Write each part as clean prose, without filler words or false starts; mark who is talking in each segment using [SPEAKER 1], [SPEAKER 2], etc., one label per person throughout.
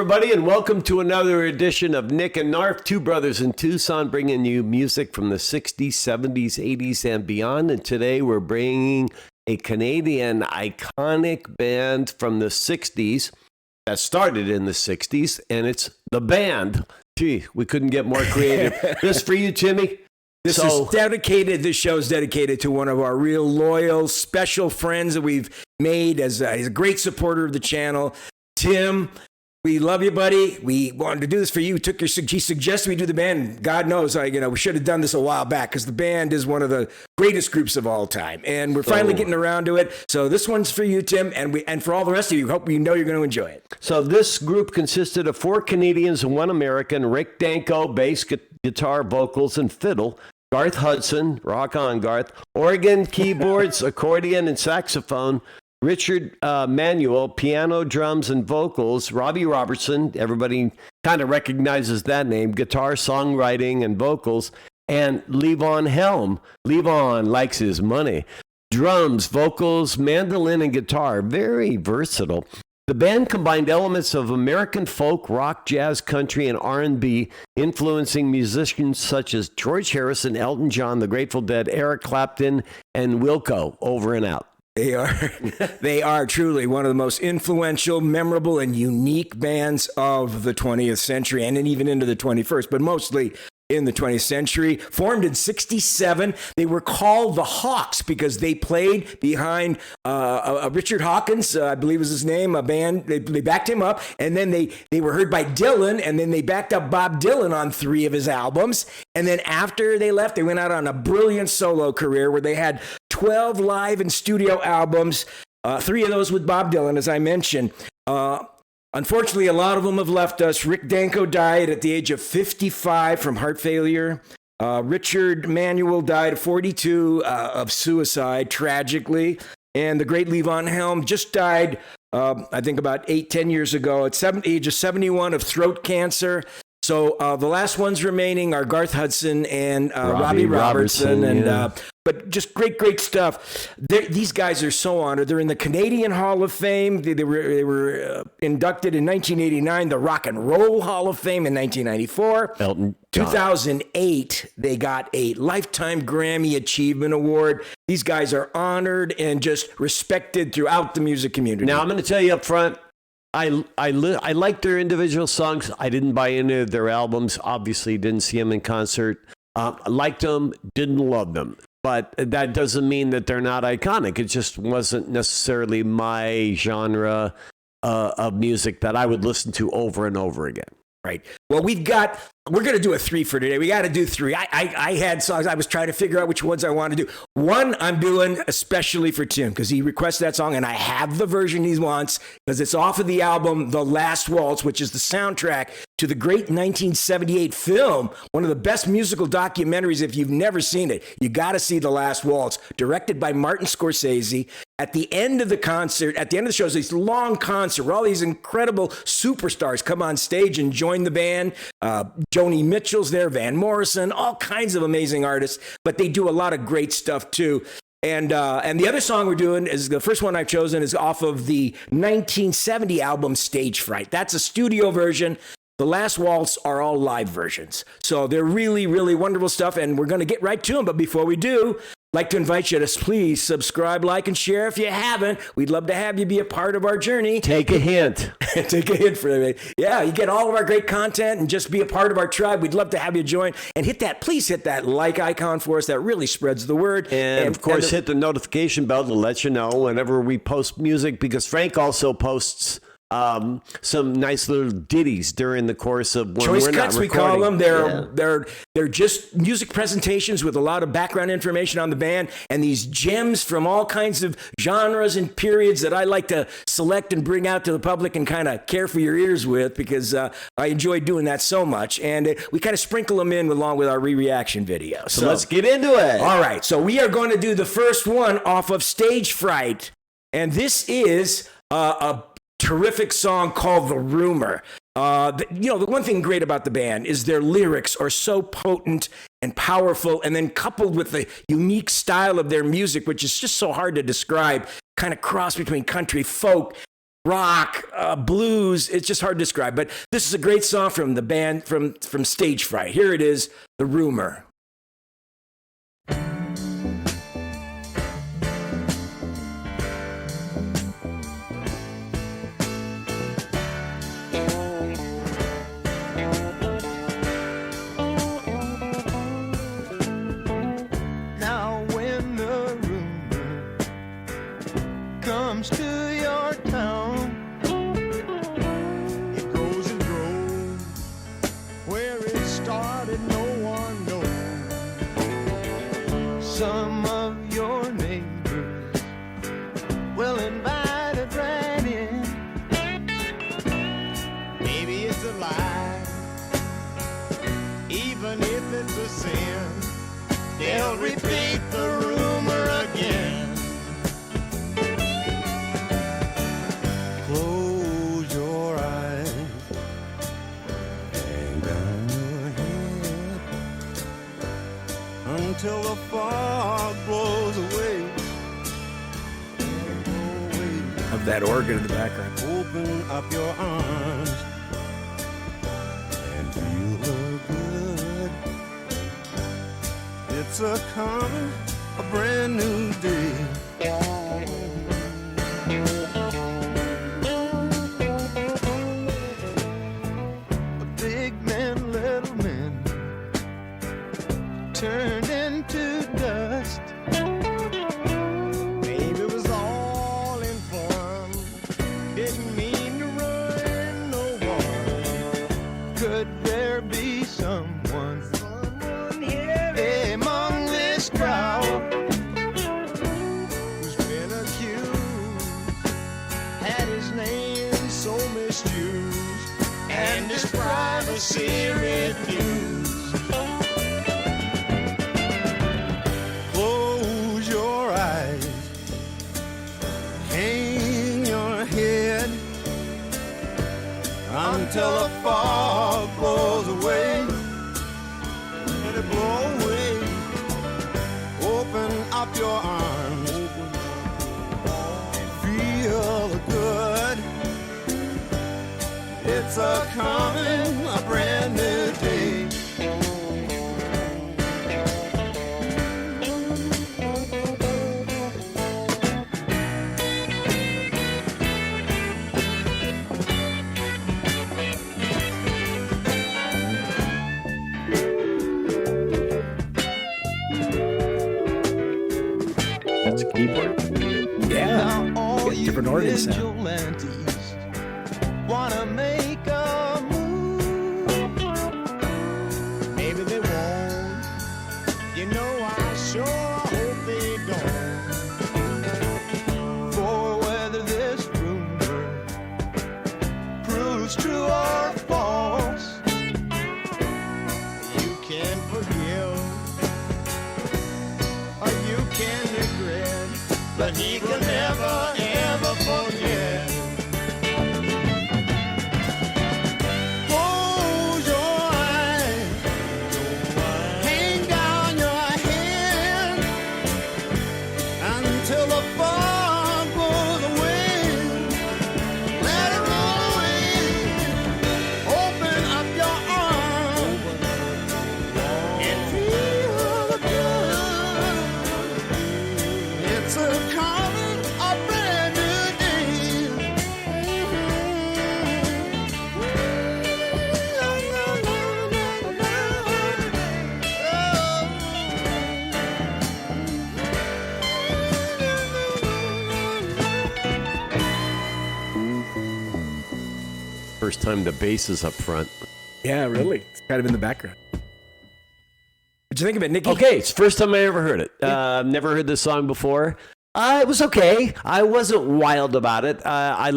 [SPEAKER 1] everybody, and welcome to another edition of Nick and Knarf, two brothers in Tucson, bringing you music from the 60s, 70s, 80s, and beyond. And today we're bringing a Canadian iconic band from the 60s that started in the 60s, and it's The Band. Gee, we couldn't get more creative. This for you, Timmy?
[SPEAKER 2] This show is dedicated to one of our real loyal, special friends that we've made as a great supporter of the channel, Tim. We love you, buddy. We wanted to do this for you. He suggested we do the band. God knows, we should have done this a while back because the band is one of the greatest groups of all time, and we're finally getting around to it. So this one's for you, Tim, and for all the rest of you. Hope you know you're going to enjoy it.
[SPEAKER 1] So this group consisted of 4 Canadians and 1 American: Rick Danko, bass, guitar, vocals, and fiddle; Garth Hudson, rock on Garth, organ, keyboards, accordion, and saxophone; Richard Manuel, piano, drums, and vocals; Robbie Robertson, everybody kind of recognizes that name, guitar, songwriting, and vocals; and Levon Helm. Levon likes his money. Drums, vocals, mandolin, and guitar. Very versatile. The band combined elements of American folk, rock, jazz, country, and R&B, influencing musicians such as George Harrison, Elton John, The Grateful Dead, Eric Clapton, and Wilco. Over and out.
[SPEAKER 2] They are truly one of the most influential, memorable, and unique bands of the 20th century, and then even into the 21st, but mostly in the 20th century. Formed in 67, they were called the Hawks because they played behind Richard Hawkins, I believe was his name, a band. They backed him up, and then they were heard by Dylan, and then they backed up Bob Dylan on 3 of his albums. And then after they left, they went out on a brilliant solo career where they had 12 live and studio albums, 3 of those with Bob Dylan, as I mentioned. Unfortunately, a lot of them have left us. Rick Danko died at the age of 55 from heart failure. Richard Manuel died at 42 of suicide, tragically. And the great Levon Helm just died, I think about 8-10 years ago, at the age of 71 of throat cancer. So the last ones remaining are Garth Hudson and Robbie Robertson. And but just great stuff. These guys are so honored. They're in the Canadian Hall of Fame. They were inducted in 1989, the Rock and Roll Hall of Fame in 1994.
[SPEAKER 1] Elton John.
[SPEAKER 2] 2008, they got a Lifetime Grammy Achievement Award. These guys are honored and just respected throughout the music community.
[SPEAKER 1] Now, I'm going to tell you up front, I like their individual songs. I didn't buy any of their albums. Obviously, didn't see them in concert. Liked them, didn't love them. But that doesn't mean that they're not iconic. It just wasn't necessarily my genre of music that I would listen to over and over again.
[SPEAKER 2] Right. Well, we're going to do a 3 for today. We got to do 3. I had songs. I was trying to figure out which ones I want to do. One I'm doing especially for Tim because he requested that song, and I have the version he wants because it's off of the album The Last Waltz, which is the soundtrack to the great 1978 film, one of the best musical documentaries. If you've never seen it, you got to see The Last Waltz, directed by Martin Scorsese. At the end of the concert, at the end of the show, it's this long concert where all these incredible superstars come on stage and join the band. Joni Mitchell's there, Van Morrison, all kinds of amazing artists, but they do a lot of great stuff too. And the other song we're doing is the first one I've chosen is off of the 1970 album Stage Fright. That's a studio version. The Last Waltz are all live versions. So they're really, really wonderful stuff, and we're going to get right to them. But before we do, I'd like to invite you to please subscribe, like, and share if you haven't. We'd love to have you be a part of our journey.
[SPEAKER 1] Take a hint.
[SPEAKER 2] Take a hint for me. Yeah, you get all of our great content and just be a part of our tribe. We'd love to have you join. And please hit that like icon for us. That really spreads the word.
[SPEAKER 1] And of course, hit the notification bell to let you know whenever we post music, because Frank also posts some nice little ditties during the course of when
[SPEAKER 2] choice
[SPEAKER 1] we're
[SPEAKER 2] cuts,
[SPEAKER 1] not
[SPEAKER 2] we call them.
[SPEAKER 1] recording.
[SPEAKER 2] They're just music presentations with a lot of background information on the band and these gems from all kinds of genres and periods that I like to select and bring out to the public and kind of care for your ears with because I enjoy doing that so much. And we kind of sprinkle them in along with our re-reaction videos.
[SPEAKER 1] So let's get into it.
[SPEAKER 2] All right. So we are going to do the first one off of Stage Fright. And this is a terrific song called "Therumor." The one thing great about the band is their lyrics are so potent and powerful, and then coupled with the unique style of their music, which is just so hard to describe, kind of cross between country, folk. rock, blues. It's just hard to describe. But this is a great song from the band from Stage Fright. Here it is, The Rumor.
[SPEAKER 3] To your town, it grows and grows. Where it started, no one knows. Some of your neighbors will invite it right in. Maybe it's a lie, even if it's a sin. They'll repeat the rumor again. Until the fog blows away.
[SPEAKER 2] Of that organ in the background.
[SPEAKER 3] Open up your arms and feel good. It's a brand new day. Big men, little men, turned into dust. Maybe it was all in fun. Didn't mean to ruin no one. Could there be someone here among this crowd who's been accused, had his name so misused, and his privacy refused? Until the fog blows away, let it blow away. Open up your arms and feel good. It's a coming, a brand new day.
[SPEAKER 1] Keyboard.
[SPEAKER 2] Yeah.
[SPEAKER 3] All you
[SPEAKER 2] different organ sound.
[SPEAKER 3] vigilantes wanna make a move. Maybe they won't. You know, I sure hope they don't. For whether this rumor proves true or false, you can forgive or you can regret, but he can never, ever forget. Close your eyes, hang down your head until the fog blows away. Let it roll away. Open up your arms and feel good. It's a coming, a brand new day.
[SPEAKER 1] First time the bass is up front.
[SPEAKER 2] Yeah, really. It's kind of in the background. What'd you think of it, Nicky?
[SPEAKER 1] Okay, it's the first time I ever heard it. Never heard this song before. It was okay. I wasn't wild about it. I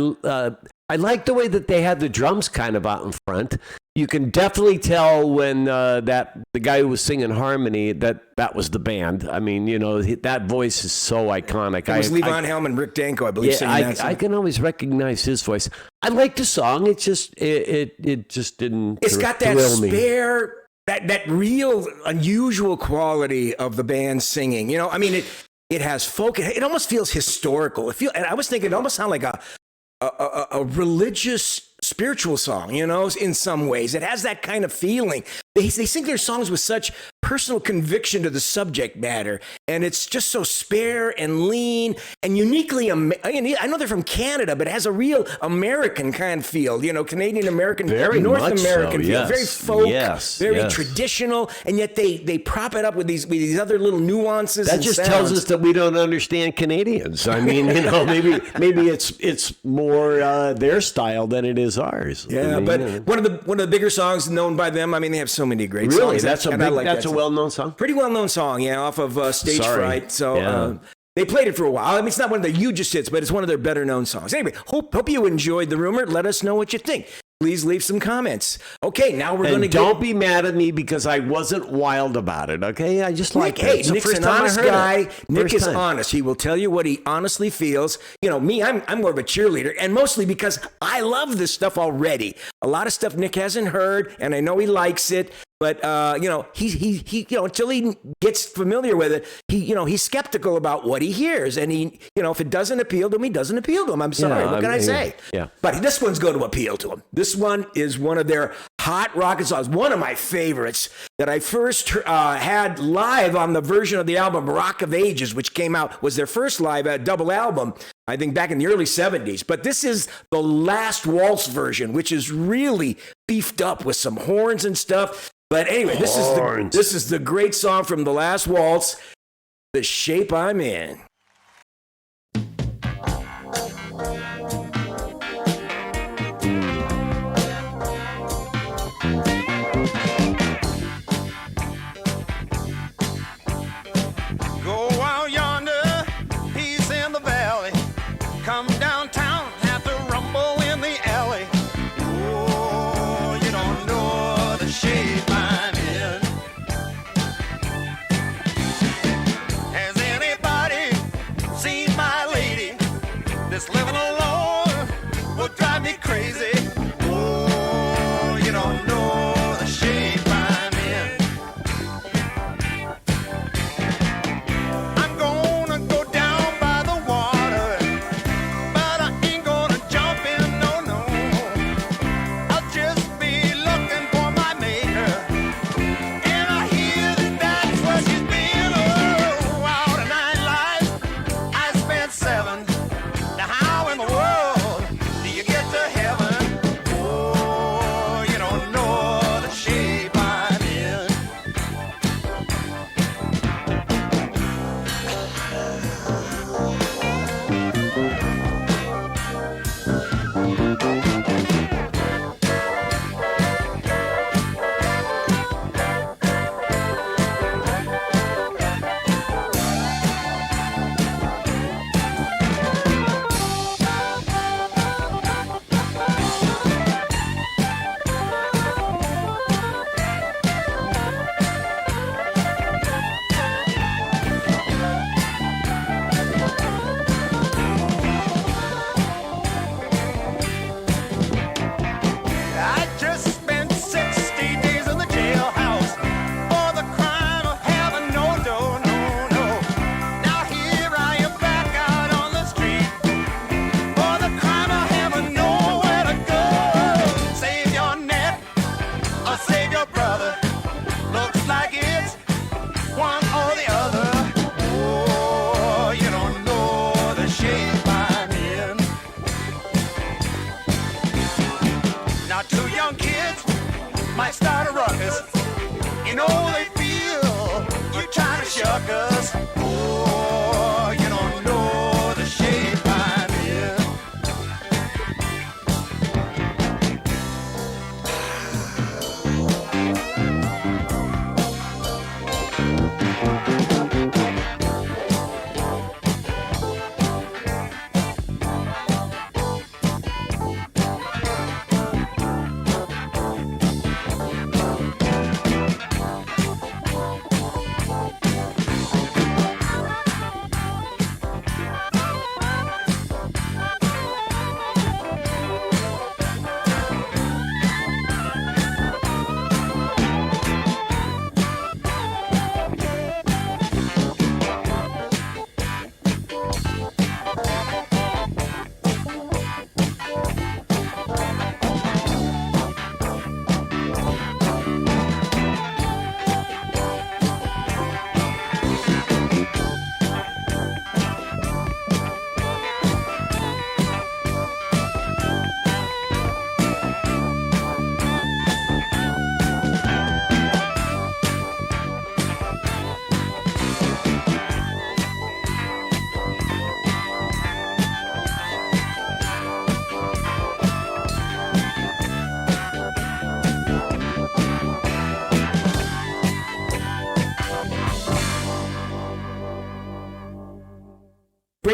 [SPEAKER 1] liked the way that they had the drums kind of out in front. You can definitely tell when the guy who was singing harmony that was the band. I mean, you know, that voice is so iconic.
[SPEAKER 2] It was Levon Helm and Rick Danko, I believe, singing that song.
[SPEAKER 1] I can always recognize his voice. I liked the song. It just it just didn't.
[SPEAKER 2] It's got that
[SPEAKER 1] thrill me.
[SPEAKER 2] spare, that real unusual quality of the band singing. You know, I mean, it has folk. It almost feels historical. And I was thinking it almost sounded like a religious spiritual song, you know, in some ways. It has that kind of feeling. They sing their songs with such personal conviction to the subject matter, and it's just so spare and lean and uniquely, I know they're from Canada, but it has a real American kind of feel, you know, Canadian American,
[SPEAKER 1] Very
[SPEAKER 2] North
[SPEAKER 1] much
[SPEAKER 2] American
[SPEAKER 1] so,
[SPEAKER 2] feel,
[SPEAKER 1] yes.
[SPEAKER 2] very folk,
[SPEAKER 1] Yes,
[SPEAKER 2] very
[SPEAKER 1] yes.
[SPEAKER 2] traditional, and yet they prop it up with these other little nuances.
[SPEAKER 1] That
[SPEAKER 2] and
[SPEAKER 1] just
[SPEAKER 2] sounds.
[SPEAKER 1] tells us that we don't understand Canadians. I mean, you know, maybe it's more their style than it is ours.
[SPEAKER 2] Yeah,
[SPEAKER 1] I mean,
[SPEAKER 2] but
[SPEAKER 1] you know.
[SPEAKER 2] one of the bigger songs known by them. I mean, they have so many great
[SPEAKER 1] Really,
[SPEAKER 2] songs.
[SPEAKER 1] that's
[SPEAKER 2] And I like
[SPEAKER 1] that's
[SPEAKER 2] that
[SPEAKER 1] a
[SPEAKER 2] song.
[SPEAKER 1] well-known song.
[SPEAKER 2] Pretty well-known song, yeah, off of Stage
[SPEAKER 1] Sorry.
[SPEAKER 2] Fright. So
[SPEAKER 1] Yeah.
[SPEAKER 2] they played it for a while. I mean, it's not one of their hugest hits, but it's one of their better-known songs. Anyway, hope you enjoyed the rumor. Let us know what you think. Please leave some comments. Okay, now we're going to
[SPEAKER 1] And don't be mad at me because I wasn't wild about it, okay? I just like
[SPEAKER 2] Nick,
[SPEAKER 1] it.
[SPEAKER 2] hey,
[SPEAKER 1] It's the
[SPEAKER 2] Nick's
[SPEAKER 1] first
[SPEAKER 2] an
[SPEAKER 1] time I
[SPEAKER 2] honest
[SPEAKER 1] heard it.
[SPEAKER 2] guy. Nick
[SPEAKER 1] First
[SPEAKER 2] is
[SPEAKER 1] time.
[SPEAKER 2] honest. He will tell you what he honestly feels. You know, me, I'm more of a cheerleader, and mostly because I love this stuff already. A lot of stuff Nick hasn't heard, and I know he likes it. But you know, he you know, until he gets familiar with it, he's skeptical about what he hears, and if it doesn't appeal to him, he doesn't appeal to him. I'm sorry,
[SPEAKER 1] Yeah,
[SPEAKER 2] what can I say?
[SPEAKER 1] yeah.
[SPEAKER 2] But this one's going to appeal to him. This one is one of their hot rocket songs, one of my favorites that I first had live on the version of the album Rock of Ages, which came out, was their first live double album, I think back in the early 70s. But this is the Last Waltz version, which is really beefed up with some horns and stuff. But anyway, this is the great song from The Last Waltz, The Shape I'm In.
[SPEAKER 3] Go out yonder, he's in the valley. Come downtown, have to rumble in the alley. Oh, you don't know the shape I'm in. Has anybody seen my lady? This living alone will drive me crazy. Oh, you don't know the shape I'm in. I'm gonna go down by the water, but I ain't gonna jump in, no, no. I'll just be looking for my maker, and I hear that that's where she's been. Oh, out of 9 lives, I spent 7. Now how in the world do you get to heaven? Oh, you don't know the shape I'm in. I just spent 60 days in the jailhouse for the crime of having no dough, no, no. Now here I am back out on the street for the crime of having nowhere to go. Save your neck or save your brother. Looks like it's one or the other. Oh, you don't know the shape I'm in. Now 2 young kids might start a ruckus. You know they feel you're trying to shuck us. Oh, you don't know the shape I'm in.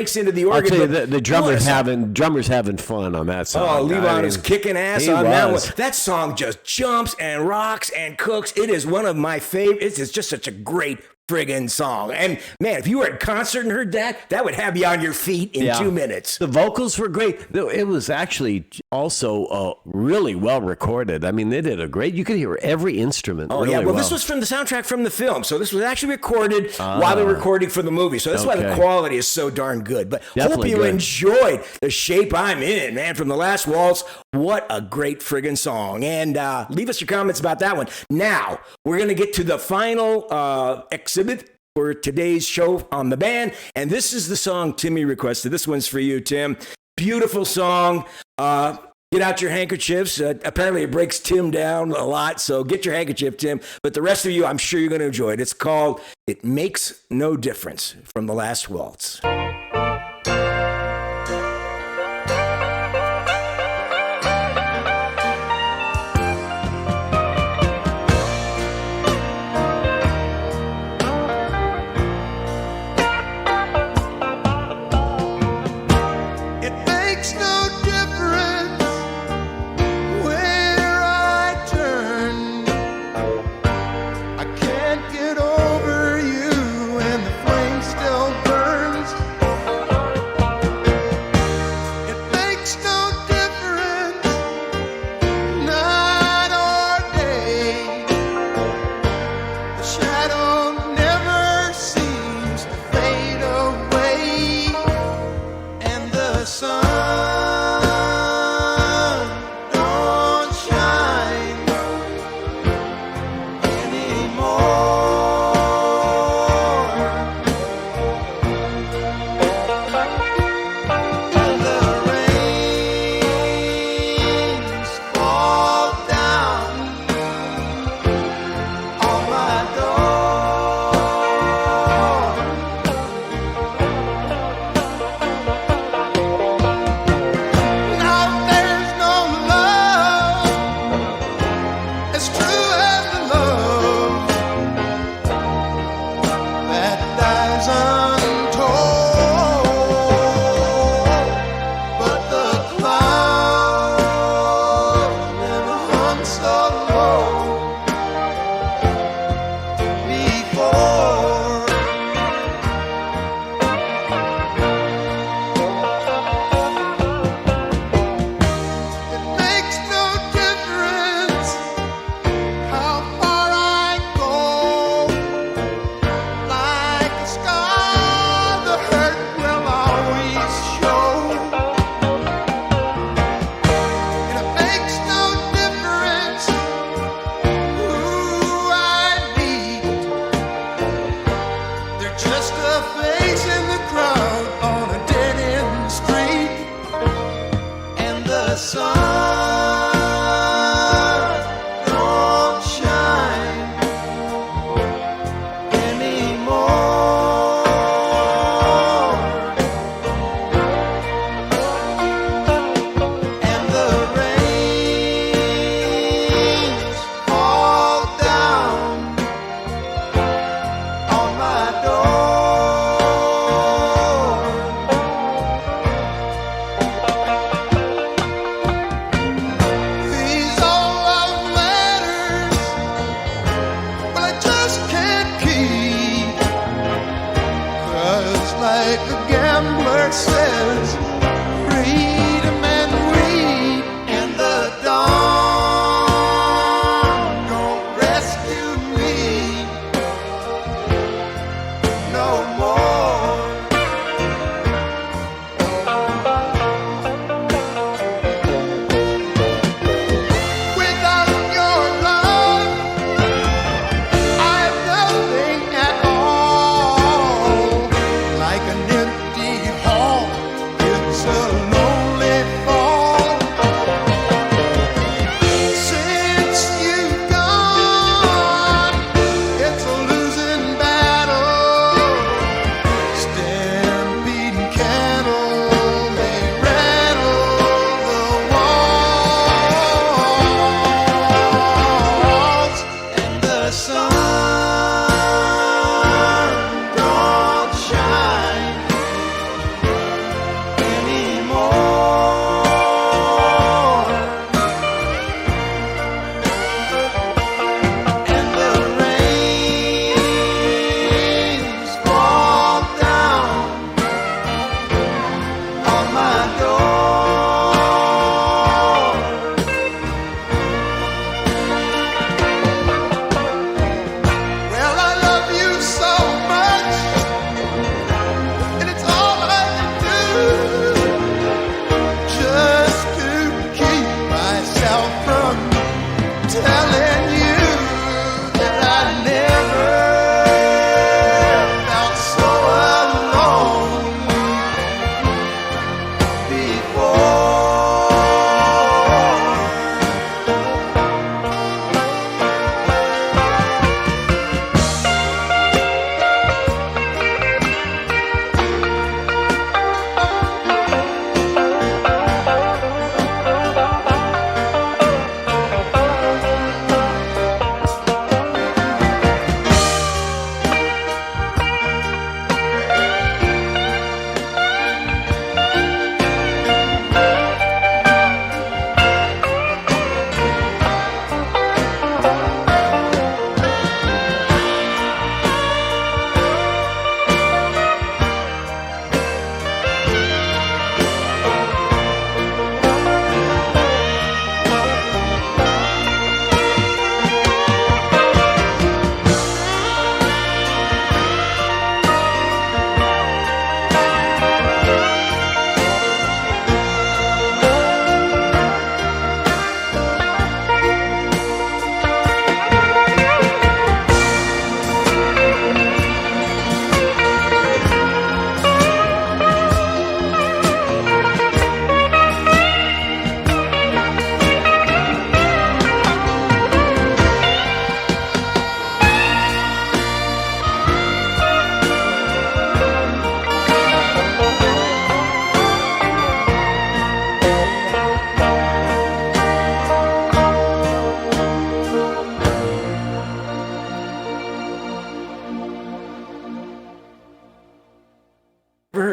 [SPEAKER 2] breaks into the
[SPEAKER 1] I'll
[SPEAKER 2] organ.
[SPEAKER 1] tell you,
[SPEAKER 2] but
[SPEAKER 1] the
[SPEAKER 2] what a song.
[SPEAKER 1] drummer's having fun on that song.
[SPEAKER 2] Oh, Levon
[SPEAKER 1] I mean,
[SPEAKER 2] is kicking ass
[SPEAKER 1] he
[SPEAKER 2] on that one.
[SPEAKER 1] was.
[SPEAKER 2] That song just jumps and rocks and cooks. It is one of my favorites. It's just such a great friggin' song. And man, if you were at a concert and heard that, that would have you on your feet in 2 minutes.
[SPEAKER 1] The vocals were great. It was actually also really well recorded. I mean, they did a great. You could hear every instrument.
[SPEAKER 2] Oh,
[SPEAKER 1] really
[SPEAKER 2] yeah. Well,
[SPEAKER 1] well.
[SPEAKER 2] this was from the soundtrack from the film. So this was actually recorded while they were recording for the movie. So that's why the
[SPEAKER 1] Okay.
[SPEAKER 2] quality is so darn good. But hope
[SPEAKER 1] Definitely
[SPEAKER 2] you
[SPEAKER 1] good.
[SPEAKER 2] enjoyed The Shape I'm In, man, from The Last Waltz. What a great friggin' song. And leave us your comments about that one. Now, we're going to get to the final exhibit for today's show on the band. And this is the song Timmy requested. This one's for you, Tim. Beautiful song. Get out your handkerchiefs. Apparently, it breaks Tim down a lot, so get your handkerchief, Tim. But the rest of you, I'm sure you're going to enjoy it. It's called It Makes No Difference from The Last Waltz.
[SPEAKER 3] It makes no difference where I turn. I can't get over you, and the flame still burns. It makes no difference, night or day. The shadow never seems to fade away. And the sun don't shine anymore. And the rains fall down on my door. Now there's no love as true as the love that dies untold. But the clouds never hung so low before. It makes no difference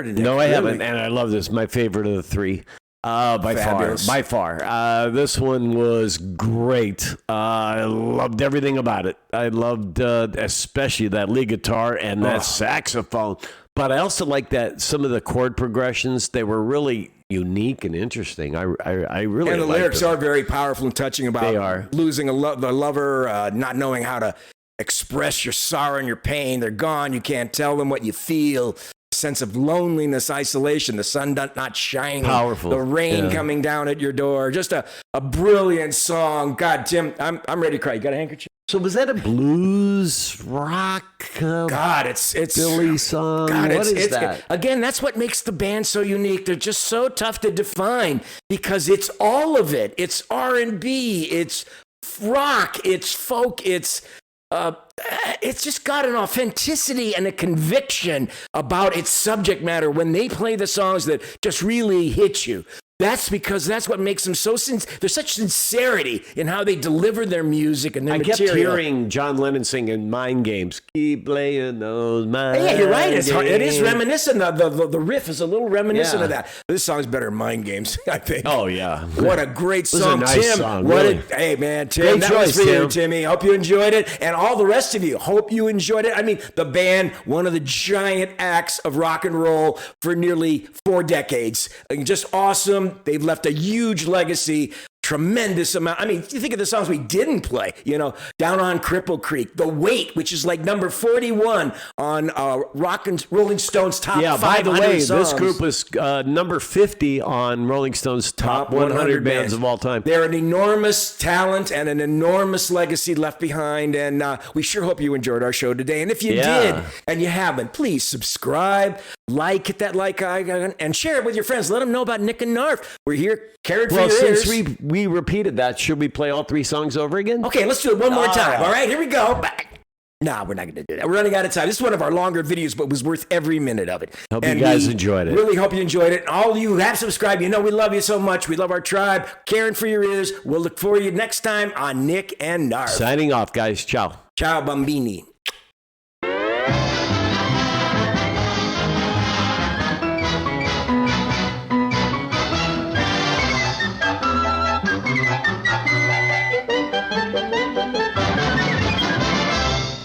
[SPEAKER 2] heard of Nick.
[SPEAKER 1] No, I
[SPEAKER 2] Really?
[SPEAKER 1] haven't, and I love this. My favorite of the three.
[SPEAKER 2] Fabulous.
[SPEAKER 1] By far. This one was great. I loved everything about it. I loved especially that lead guitar and that saxophone. But I also like that some of the chord progressions, they were really unique and interesting. I really
[SPEAKER 2] And the
[SPEAKER 1] liked
[SPEAKER 2] lyrics
[SPEAKER 1] them.
[SPEAKER 2] are very powerful and touching about
[SPEAKER 1] They are.
[SPEAKER 2] losing the lover, not knowing how to express your sorrow and your pain. They're gone. You can't tell them what you feel. Sense of loneliness, isolation, the sun not shining,
[SPEAKER 1] Powerful.
[SPEAKER 2] the rain
[SPEAKER 1] Yeah.
[SPEAKER 2] coming down at your door. Just a brilliant song. God, Tim, I'm ready to cry. You got a handkerchief?
[SPEAKER 1] So was that a blues rock
[SPEAKER 2] God, it's
[SPEAKER 1] Billy song?
[SPEAKER 2] God,
[SPEAKER 1] What is that?
[SPEAKER 2] Again, that's what makes the band so unique. They're just so tough to define because it's all of it. It's R&B, it's rock, it's folk, it's just got an authenticity and a conviction about its subject matter when they play the songs that just really hit you. That's because that's what makes them so there's such sincerity in how they deliver their music and their
[SPEAKER 1] I
[SPEAKER 2] material.
[SPEAKER 1] kept hearing John Lennon singing Mind Games. Keep playing those mind
[SPEAKER 2] Yeah, you're right. It is
[SPEAKER 1] games.
[SPEAKER 2] reminiscent. The riff is a little reminiscent
[SPEAKER 1] Yeah.
[SPEAKER 2] of that. This song's better than Mind Games, I think.
[SPEAKER 1] Oh, yeah.
[SPEAKER 2] What a great
[SPEAKER 1] This is a
[SPEAKER 2] song,
[SPEAKER 1] nice
[SPEAKER 2] Tim.
[SPEAKER 1] song,
[SPEAKER 2] What
[SPEAKER 1] really.
[SPEAKER 2] hey, man, Tim.
[SPEAKER 1] Great
[SPEAKER 2] That was
[SPEAKER 1] choice,
[SPEAKER 2] for you,
[SPEAKER 1] Tim.
[SPEAKER 2] Timmy. Hope you enjoyed it. And all the rest of you, hope you enjoyed it. I mean, the band, one of the giant acts of rock and roll for nearly 4 decades. Just awesome. They've left a huge legacy. Tremendous amount. I mean, you think of the songs we didn't play, Down on Cripple Creek, The Weight, which is like number 41 on Rolling Stone's top 500
[SPEAKER 1] Yeah, by the way,
[SPEAKER 2] songs.
[SPEAKER 1] this group was number 50 on Rolling Stone's top 100 bands of all time.
[SPEAKER 2] They're an enormous talent and an enormous legacy left behind, and we sure hope you enjoyed our show today. And if you did, and you haven't, please subscribe, hit that like icon, and share it with your friends. Let them know about Nick and Knarf. We're here, caring for
[SPEAKER 1] Well,
[SPEAKER 2] your ears.
[SPEAKER 1] since we repeated that, should we play all 3 songs over again?
[SPEAKER 2] Okay, let's do it one more time.
[SPEAKER 1] right.
[SPEAKER 2] All right, here we go. Back. Nah, we're not going to do that. We're running out of time. This is one of our longer videos, but was worth every minute of it.
[SPEAKER 1] Hope you guys
[SPEAKER 2] we
[SPEAKER 1] enjoyed it.
[SPEAKER 2] Really hope you enjoyed it. And all of you who have subscribed, we love you so much. We love our tribe. Caring for your ears. We'll look for you next time on Nick and Knarf.
[SPEAKER 1] Signing off, guys. Ciao.
[SPEAKER 2] Ciao, bambini.